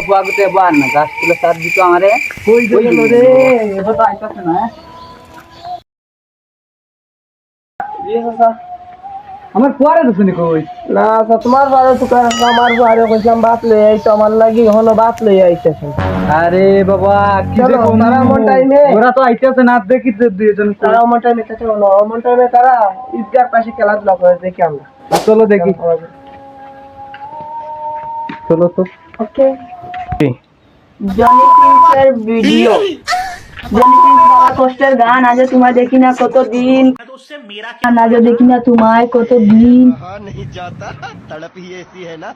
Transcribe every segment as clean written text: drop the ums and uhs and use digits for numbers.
বাগুতে বান না গাছ তুলে সার দিত আমারে কই গেল রে এটা তো আইতাছে না আমার পরে তো শুনি কই না তোমার বারে তো আমার বারে কইলাম বাত লই আইতো আমার লাগি হলো বাত লই আইতাছে আরে বাবা কি যে তারা মন টাইমে ওরা তো আইতাছে না দেখি তো দুইজন তারা মন টাইমে কাছে হলো মন টাইমে তারা ঈদগার পাশে খেলাধুলা করে দেখি আমরা চলো দেখি চলো তো ওকে জনি প্রিন্সের ভিডিও জনি প্রিন্স বাবা কষ্টের গান আজ তোমায় দেখি না কতদিন আজ দেখি না তোমায় কতদিন नहीं जाता तड़प ही ऐसी है ना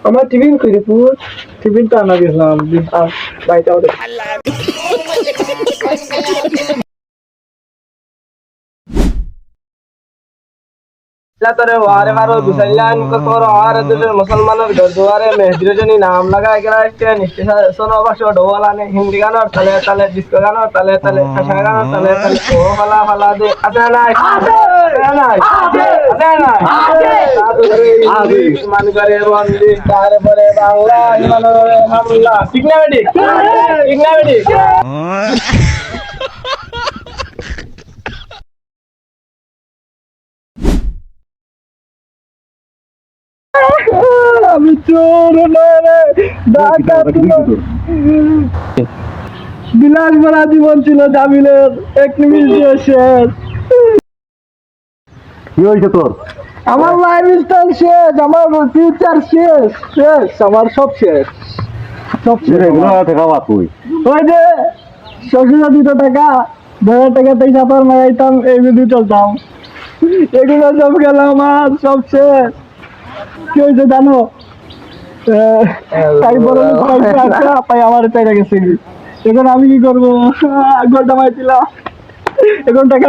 আমার টিফিন কই রে পুর টিফিন তো আনা গেলাম বাইটা ওরে তোরে ওয়ারে মারো দুসাইলান কো করো আর দুদের মুসলমানের ঘর দুয়ারে মেহদিরজনী নাম লাগায় গেলা স্টেন স্টেশন অবশ্য ঢোলানে হিন্দি গানের তালে তালে ডিস্কো গানের তালে তালে খাসা গানের তালে তালে ও ফালা ফালা দে আছে নাই আছে নাই আছে নাই আছে মান করে বন্দি তারপরে বাংলা ইমানের হামলা ঠিক না বেটি ঠিক না বেটি আমি চোর রে ডাকাত বিলাস ভরা জীবন ছিল জামিলের এক নিমিষ দিয়ে শেষ কি হইছে তোর আমার লাইফ স্টাইল শেষ আমার ফিউচার শেষ শেষ আমার সব শেষ সব শেষ খাওয়া তুই ওই যে শ্বশুরা 200 টাকা 2000 টাকা তেইশ আপনার মাইতাম এই ভিডিও চলতাম এগুলো সব গেল আমার সব শেষ কি হয়েছে জানো তাই বড় পাই আমার চাইটা গেছে এখন আমি কি করবো ঘরটা মাইছিলাম এখন টাকা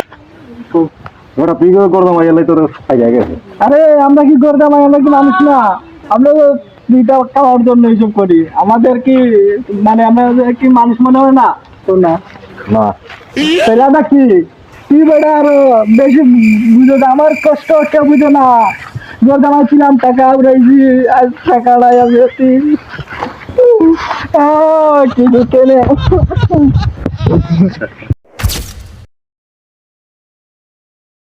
ওরা তুই করতাম তোর খাইয়া গেছে আরে আমরা কি করতাম আমরা কি মানুষ না আমরা তো দুইটা খাওয়ার জন্য এইসব করি আমাদের কি মানে আমাদের কি মানুষ মনে হয় না তো না না সেটা কি তুই বেটা আরো বেশি বুঝো না আমার কষ্ট কেউ বুঝো না জোর জামাইছিলাম টাকা উড়াইছি আর টাকাটাই আমি কিছু কেনে